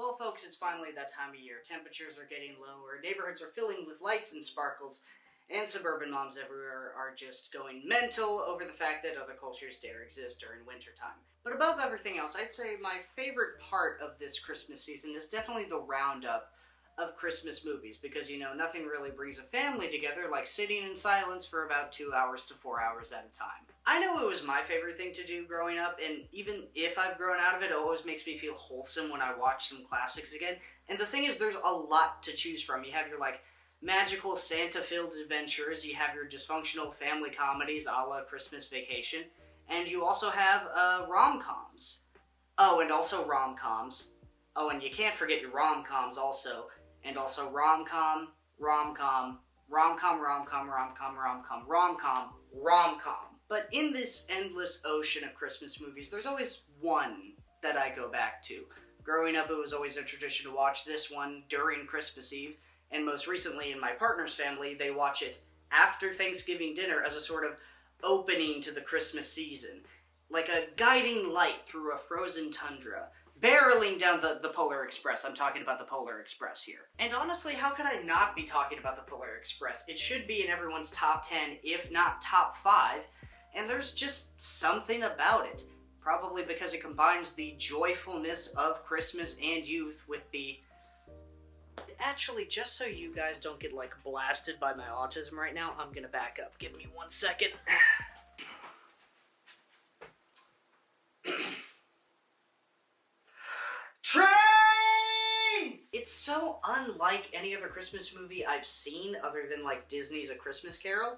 Well, folks, it's finally that time of year. Temperatures are getting lower, neighborhoods are filling with lights and sparkles, and suburban moms everywhere are just going mental over the fact that other cultures dare exist during wintertime. But above everything else, I'd say my favorite part of this Christmas season is definitely the roundup of Christmas movies, because, you know, nothing really brings a family together like sitting in silence for about 2 hours to 4 hours at a time. I know it was my favorite thing to do growing up, and even if I've grown out of it, it always makes me feel wholesome when I watch some classics again. And the thing is, there's a lot to choose from. You have your, magical Santa-filled adventures, you have your dysfunctional family comedies a la Christmas Vacation, and you also have, rom-coms. Oh, and also rom-coms. Oh, and you can't forget your rom-coms also. And also rom-com, rom-com, rom-com, rom-com, rom-com, rom-com, rom-com, rom-com. But in this endless ocean of Christmas movies, there's always one that I go back to. Growing up, it was always a tradition to watch this one during Christmas Eve, and most recently in my partner's family, they watch it after Thanksgiving dinner as a sort of opening to the Christmas season. Like a guiding light through a frozen tundra. Barreling down the Polar Express. I'm talking about the Polar Express here. And honestly, how could I not be talking about the Polar Express? It should be in everyone's top 10, if not top 5, and there's just something about it. Probably because it combines the joyfulness of Christmas and youth with the... Actually, just so you guys don't get, blasted by my autism right now, I'm gonna back up. Give me 1 second. Trains! It's so unlike any other Christmas movie I've seen other than, Disney's A Christmas Carol.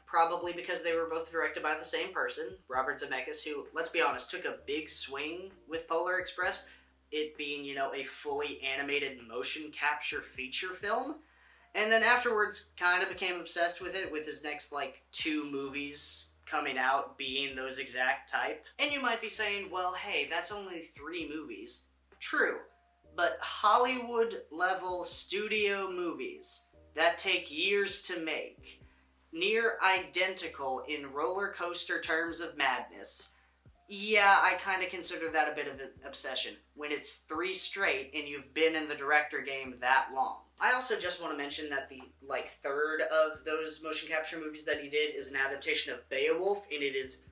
Probably because they were both directed by the same person, Robert Zemeckis, who, let's be honest, took a big swing with Polar Express, it being, a fully animated motion capture feature film. And then afterwards kind of became obsessed with it, with his next, 2 movies coming out being those exact type. And you might be saying, well, hey, that's only 3 movies. True. But Hollywood-level studio movies that take years to make, near identical in roller coaster terms of madness, yeah, I kind of consider that a bit of an obsession, when it's 3 straight and you've been in the director game that long. I also just want to mention that the, third of those motion capture movies that he did is an adaptation of Beowulf, and it is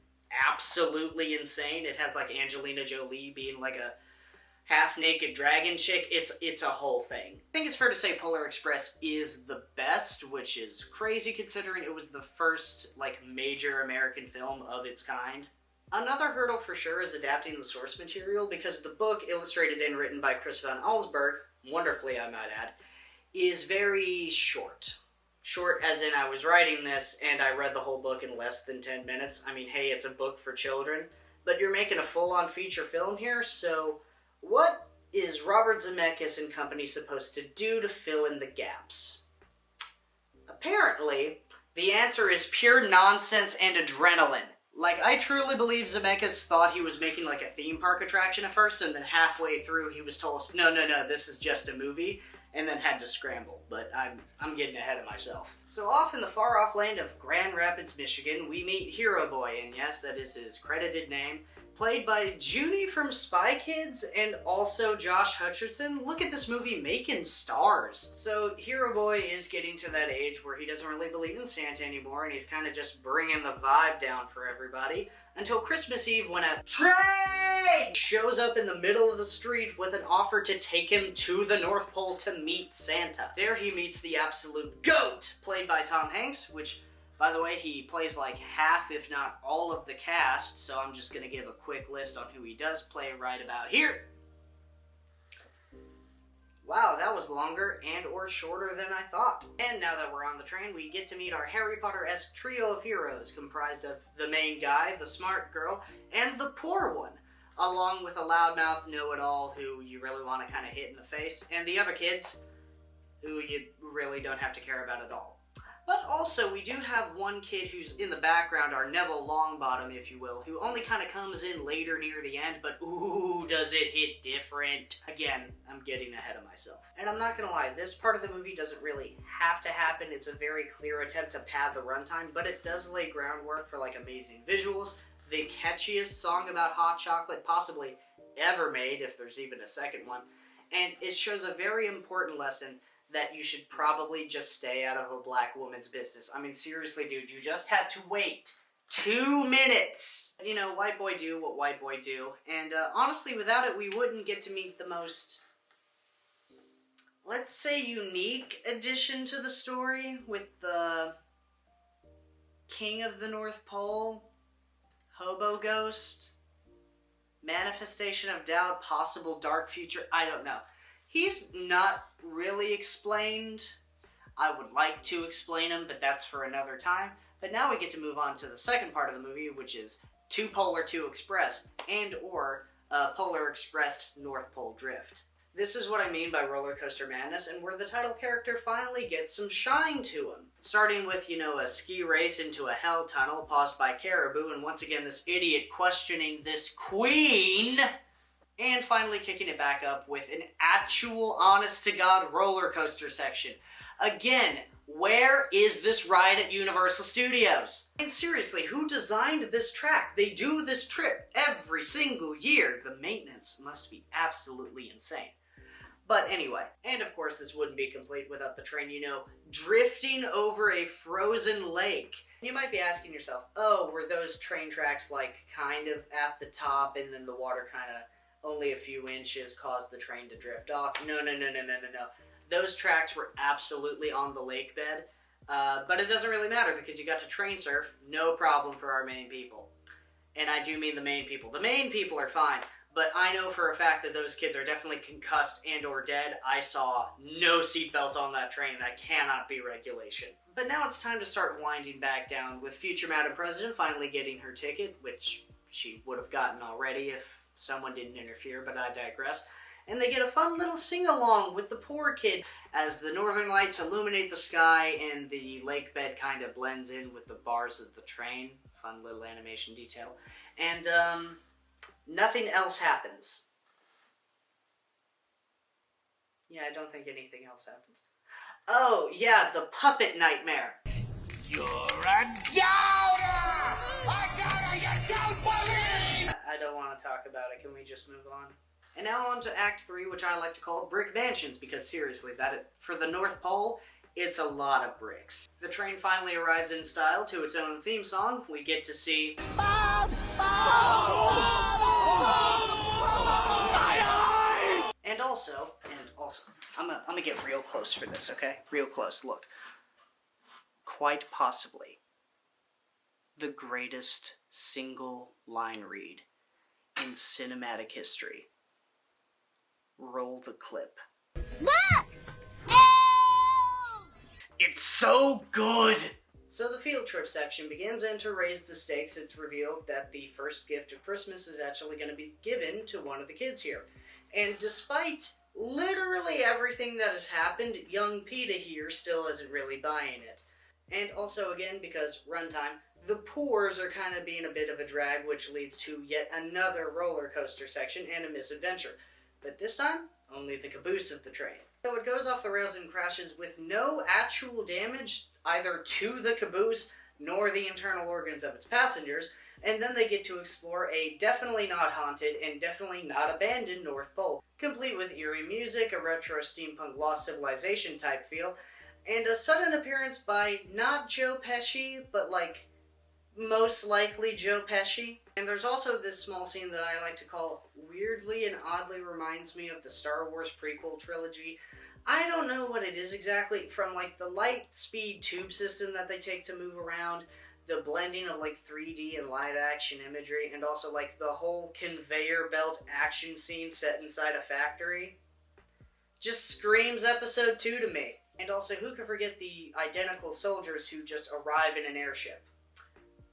absolutely insane. It has, Angelina Jolie being, a half-naked dragon chick. It's a whole thing. I think it's fair to say Polar Express is the best, which is crazy considering it was the first, major American film of its kind. Another hurdle for sure is adapting the source material, because the book, illustrated and written by Chris Van Allsburg, wonderfully I might add, is very short. Short as in I was writing this and I read the whole book in less than 10 minutes. I mean, hey, it's a book for children, but you're making a full-on feature film here, so what is Robert Zemeckis and company supposed to do to fill in the gaps? Apparently, the answer is pure nonsense and adrenaline. I truly believe Zemeckis thought he was making, a theme park attraction at first, and then halfway through he was told, no, this is just a movie, and then had to scramble, but I'm getting ahead of myself. So off in the far-off land of Grand Rapids, Michigan, we meet Hero Boy, and yes, that is his credited name, played by Junie from Spy Kids and also Josh Hutcherson. Look at this movie making stars. So Hero Boy is getting to that age where he doesn't really believe in Santa anymore, and he's kind of just bringing the vibe down for everybody, until Christmas Eve when a train shows up in the middle of the street with an offer to take him to the North Pole to meet Santa. There he meets the absolute GOAT, played by Tom Hanks, which, by the way, he plays half, if not all of the cast, so I'm just going to give a quick list on who he does play right about here. Wow, that was longer and or shorter than I thought. And now that we're on the train, we get to meet our Harry Potter-esque trio of heroes, comprised of the main guy, the smart girl, and the poor one, along with a loudmouth know-it-all who you really want to kind of hit in the face, and the other kids, who you really don't have to care about at all. But also, we do have one kid who's in the background, our Neville Longbottom, if you will, who only kind of comes in later near the end, but ooh, does it hit different. Again, I'm getting ahead of myself. And I'm not gonna lie, this part of the movie doesn't really have to happen. It's a very clear attempt to pad the runtime, but it does lay groundwork for amazing visuals, the catchiest song about hot chocolate possibly ever made, if there's even a second one. And it shows a very important lesson that you should probably just stay out of a black woman's business. I mean, seriously, dude, you just had to wait 2 minutes. You know, white boy do what white boy do. And honestly, without it, we wouldn't get to meet the most, let's say, unique addition to the story with the King of the North Pole, Hobo Ghost, Manifestation of Doubt, possible dark future, I don't know. He's not really explained. I would like to explain him, but that's for another time. But now we get to move on to the second part of the movie, which is 2 Polar 2 Express and or Polar Express North Pole Drift. This is what I mean by roller coaster madness, and where the title character finally gets some shine to him. Starting with, you know, a ski race into a hell tunnel paused by Caribou, and once again this idiot questioning this queen, and finally kicking it back up with an actual honest-to-God roller coaster section. Again, where is this ride at Universal Studios? And seriously, who designed this track? They do this trip every single year. The maintenance must be absolutely insane. But anyway, and of course this wouldn't be complete without the train, you know, drifting over a frozen lake. You might be asking yourself, oh, were those train tracks like kind of at the top and then the water kind of only a few inches caused the train to drift off? No. Those tracks were absolutely on the lake bed, but it doesn't really matter because you got to train surf, no problem for our main people. And I do mean the main people. The main people are fine. But I know for a fact that those kids are definitely concussed and or dead. I saw no seatbelts on that train. That cannot be regulation. But now it's time to start winding back down with future Madam President finally getting her ticket, which she would have gotten already if someone didn't interfere, but I digress. And they get a fun little sing-along with the poor kid as the northern lights illuminate the sky and the lake bed kind of blends in with the bars of the train. Fun little animation detail. And, nothing else happens. Yeah, I don't think anything else happens. Oh, yeah, the puppet nightmare. You're a doubter! A doubter you don't believe! I don't want to talk about it. Can we just move on? And now on to Act 3, which I like to call Brick Mansions, because seriously, for the North Pole, it's a lot of bricks. The train finally arrives in style to its own theme song. We get to see... And also, I'm gonna get real close for this, okay? Real close, look. Quite possibly the greatest single line read in cinematic history. Roll the clip. Look! Elves! It's so good! So the field trip section begins, and to raise the stakes, it's revealed that the first gift of Christmas is actually going to be given to one of the kids here. And despite literally everything that has happened, young PETA here still isn't really buying it. And also, again, because runtime, the poors are kind of being a bit of a drag, which leads to yet another roller coaster section and a misadventure. But this time, only the caboose of the train. So it goes off the rails and crashes with no actual damage either to the caboose nor the internal organs of its passengers, and then they get to explore a definitely not haunted and definitely not abandoned North Pole, complete with eerie music, a retro steampunk lost civilization type feel, and a sudden appearance by not Joe Pesci, but like most likely Joe Pesci. And there's also this small scene that I like to call weirdly and oddly reminds me of the Star Wars prequel trilogy. I don't know what it is exactly, from like the light speed tube system that they take to move around, the blending of like 3D and live action imagery, and also like the whole conveyor belt action scene set inside a factory. Just screams episode 2 to me. And also, who can forget the identical soldiers who just arrive in an airship?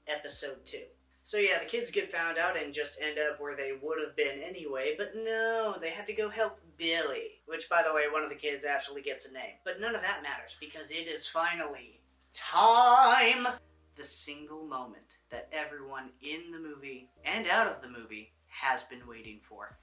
Episode 2. So yeah, the kids get found out and just end up where they would have been anyway, but no, they had to go help Billy. Which, by the way, one of the kids actually gets a name. But none of that matters, because it is finally time! The single moment that everyone in the movie, and out of the movie, has been waiting for.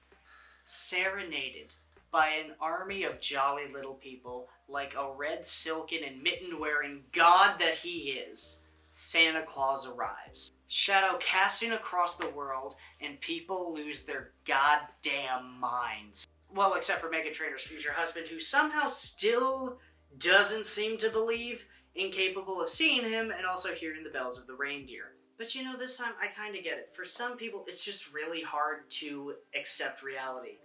Serenaded by an army of jolly little people, like a red silken and mitten-wearing god that he is, Santa Claus arrives. Shadow casting across the world, and people lose their goddamn minds. Well, except for Meghan Trainor's future husband, who somehow still doesn't seem to believe, incapable of seeing him and also hearing the bells of the reindeer. But you know, this time I kind of get it. For some people, it's just really hard to accept reality.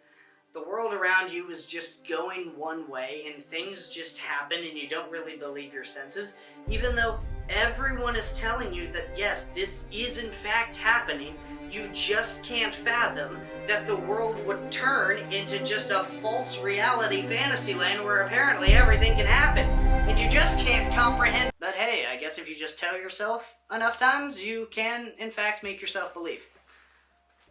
The world around you is just going one way, and things just happen, and you don't really believe your senses, even though everyone is telling you that yes, this is in fact happening. You just can't fathom that the world would turn into just a false reality fantasy land where apparently everything can happen, and you just can't comprehend. But hey, I guess if you just tell yourself enough times, you can in fact make yourself believe.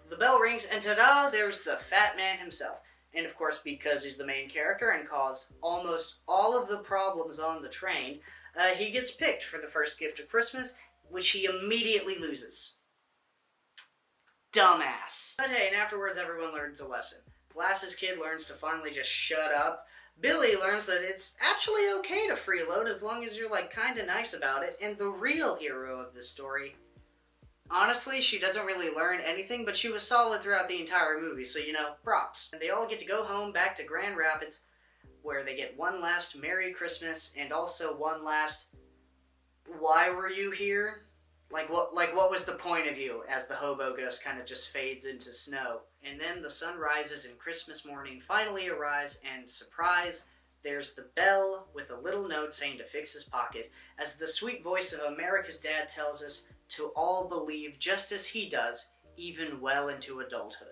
The bell rings, and ta-da, there's the fat man himself. And of course, because he's the main character and caused almost all of the problems on the train, he gets picked for the first gift of Christmas, which he immediately loses. Dumbass. But hey, and afterwards everyone learns a lesson. Glass's kid learns to finally just shut up. Billy learns that it's actually okay to freeload as long as you're like kinda nice about it. And the real hero of this story, honestly, she doesn't really learn anything, but she was solid throughout the entire movie, so you know, props. And they all get to go home back to Grand Rapids, where they get one last Merry Christmas and also one last why were you here? Like what was the point of you, as the hobo ghost kind of just fades into snow. And then the sun rises and Christmas morning finally arrives, and surprise, there's the bell with a little note saying to fix his pocket, as the sweet voice of America's Dad tells us to all believe just as he does, even well into adulthood.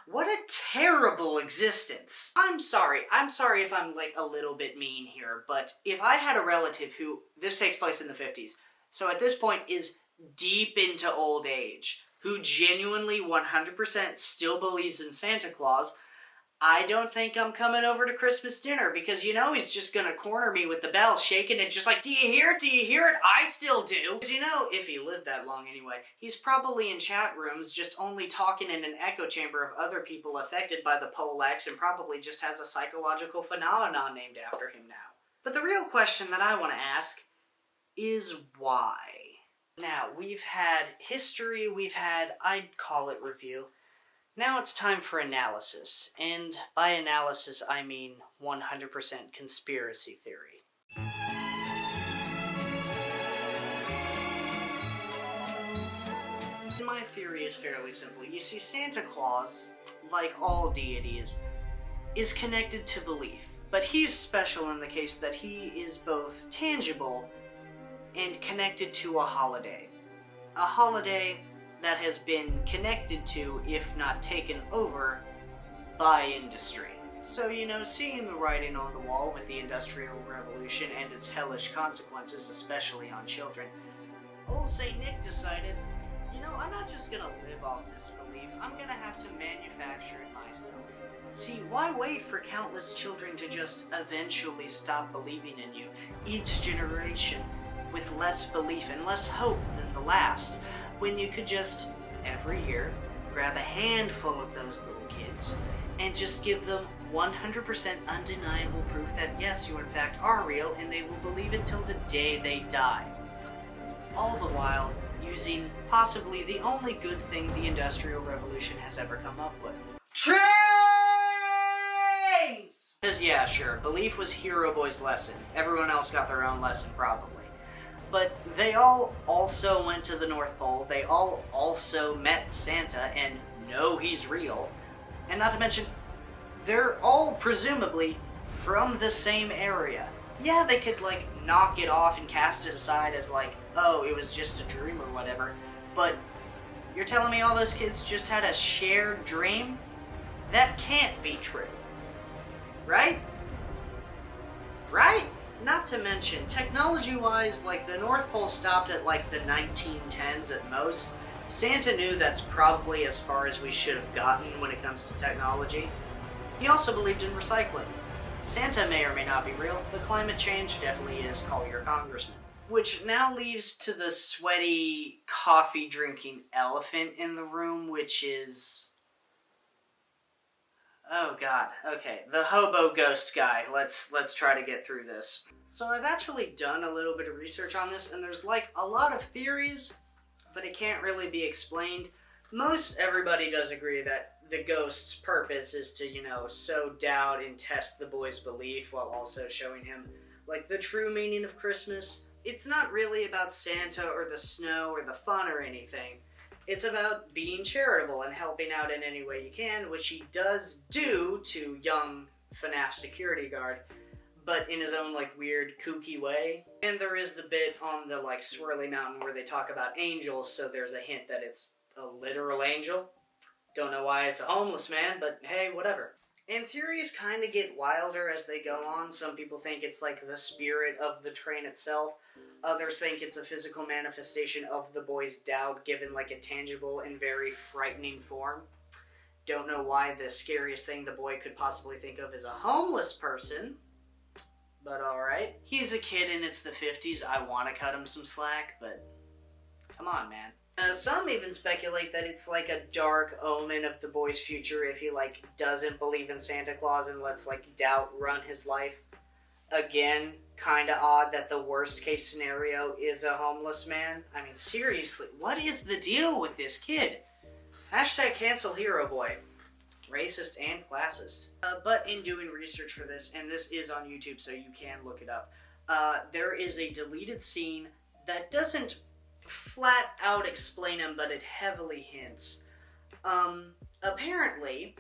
What a terrible existence. I'm sorry if I'm like a little bit mean here, but if I had a relative who, this takes place in the 50s, so at this point is deep into old age, who genuinely 100% still believes in Santa Claus, I don't think I'm coming over to Christmas dinner, because you know he's just gonna corner me with the bell shaking it just like, do you hear it? Do you hear it? I still do. Because you know, if he lived that long anyway, he's probably in chat rooms just only talking in an echo chamber of other people affected by the poleaxe, and probably just has a psychological phenomenon named after him now. But the real question that I want to ask is why? Now, we've had history, we've had, I'd call it review. Now it's time for analysis, and by analysis I mean 100% conspiracy theory. My theory is fairly simple. You see, Santa Claus, like all deities, is connected to belief, but he's special in the case that he is both tangible and connected to a holiday. A holiday that has been connected to, if not taken over, by industry. So, you know, seeing the writing on the wall with the Industrial Revolution and its hellish consequences, especially on children, old St. Nick decided, you know, I'm not just gonna live off this belief, I'm gonna have to manufacture it myself. See, why wait for countless children to just eventually stop believing in you, each generation with less belief and less hope than the last, when you could just, every year, grab a handful of those little kids and just give them 100% undeniable proof that yes, you in fact are real, and they will believe it till the day they die. All the while using possibly the only good thing the Industrial Revolution has ever come up with. Trains! Because yeah, sure, belief was Hero Boy's lesson. Everyone else got their own lesson, probably. But they all also went to the North Pole, they all also met Santa and know he's real, and not to mention, they're all presumably from the same area. Yeah, they could like knock it off and cast it aside as like, oh, it was just a dream or whatever, but you're telling me all those kids just had a shared dream? That can't be true. Right? Right? Not to mention, technology-wise, like, the North Pole stopped at, like, the 1910s at most. Santa knew that's probably as far as we should have gotten when it comes to technology. He also believed in recycling. Santa may or may not be real, but climate change definitely is. Call your congressman. Which now leaves to the sweaty, coffee-drinking elephant in the room, which is... Oh god, okay. The hobo ghost guy. Let's try to get through this. So I've actually done a little bit of research on this, and there's like a lot of theories, but it can't really be explained. Most everybody does agree that the ghost's purpose is to, sow doubt and test the boy's belief while also showing him, like, the true meaning of Christmas. It's not really about Santa or the snow or the fun or anything. It's about being charitable and helping out in any way you can, which he does do to young FNAF security guard, but in his own, like, weird, kooky way. And there is the bit on the, like, swirly mountain where they talk about angels, so there's a hint that it's a literal angel. Don't know why it's a homeless man, but hey, whatever. And theories kind of get wilder as they go on. Some people think it's, like, the spirit of the train itself. Others think it's a physical manifestation of the boy's doubt given, like, a tangible and very frightening form. Don't know why the scariest thing the boy could possibly think of is a homeless person, but alright. He's a kid and it's the 50s. I want to cut him some slack, but come on, man. Some even speculate that it's like a dark omen of the boy's future if he, like, doesn't believe in Santa Claus and lets, like, doubt run his life. Again, kinda odd that the worst case scenario is a homeless man. I mean, seriously, what is the deal with this kid? Hashtag cancel Hero Boy. Racist and classist. But in doing research for this, and this is on YouTube so you can look it up, there is a deleted scene that doesn't flat out explain him, but it heavily hints. Apparently,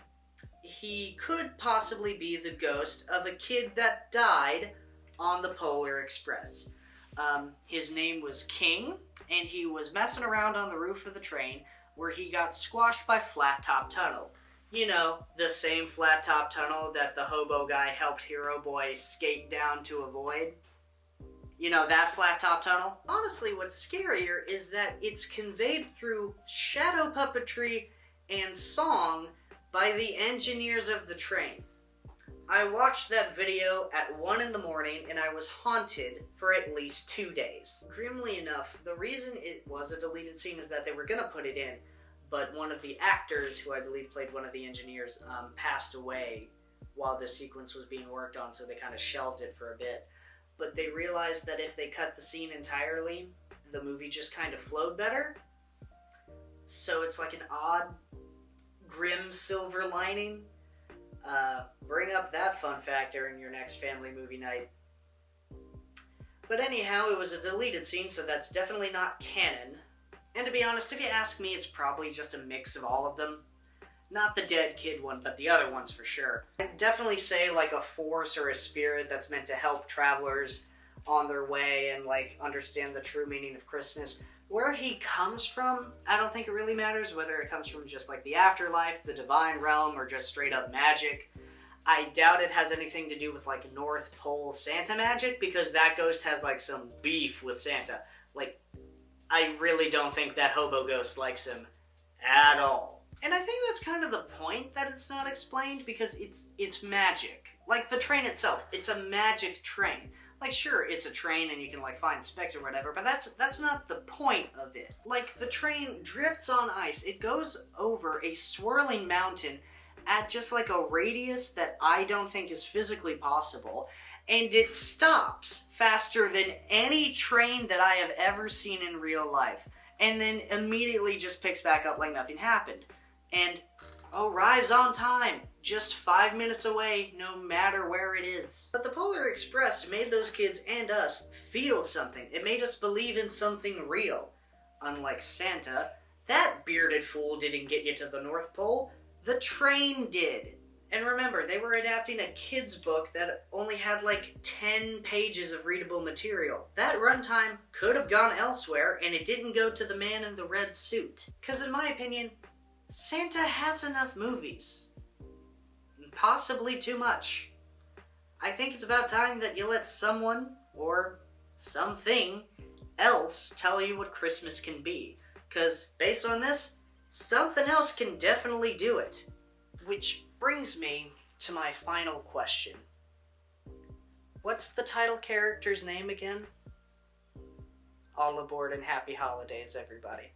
he could possibly be the ghost of a kid that died on the Polar Express. His name was King, and he was messing around on the roof of the train where he got squashed by Flat Top Tunnel. You know, the same flat top tunnel that the hobo guy helped Hero Boy skate down to avoid. You know, that flat top tunnel? Honestly, what's scarier is that it's conveyed through shadow puppetry and song by the engineers of the train. I watched that video at 1 in the morning and I was haunted for at least 2 days. Grimly enough, the reason it was a deleted scene is that they were gonna put it in, but one of the actors, who I believe played one of the engineers, passed away while the sequence was being worked on, so they kind of shelved it for a bit. But they realized that if they cut the scene entirely, the movie just kind of flowed better. So it's like an odd, grim silver lining. Bring up that fun factor in your next family movie night. But anyhow, it was a deleted scene, so that's definitely not canon. And to be honest, if you ask me, it's probably just a mix of all of them. Not the dead kid one, but the other ones for sure. I'd definitely say like a force or a spirit that's meant to help travelers on their way and like understand the true meaning of Christmas. Where he comes from, I don't think it really matters, whether it comes from just like the afterlife, the divine realm, or just straight up magic. I doubt it has anything to do with like North Pole Santa magic, because that ghost has like some beef with Santa. Like, I really don't think that hobo ghost likes him at all. And I think that's kind of the point, that it's not explained, because it's magic. Like the train itself, it's a magic train. Like, sure, it's a train and you can like find specs or whatever, but that's not the point of it. Like, the train drifts on ice. It goes over a swirling mountain at just like a radius that I don't think is physically possible. And it stops faster than any train that I have ever seen in real life. And then immediately just picks back up like nothing happened. And arrives on time, just 5 minutes away, no matter where it is. But the Polar Express made those kids and us feel something. It made us believe in something real. Unlike Santa, that bearded fool didn't get you to the North Pole. The train did. And remember, they were adapting a kid's book that only had like 10 pages of readable material. That runtime could have gone elsewhere, and it didn't go to the man in the red suit. Because in my opinion, Santa has enough movies. Possibly too much. I think it's about time that you let someone, or something, else tell you what Christmas can be. Because based on this, something else can definitely do it. Which brings me to my final question. What's the title character's name again? All aboard and happy holidays, everybody.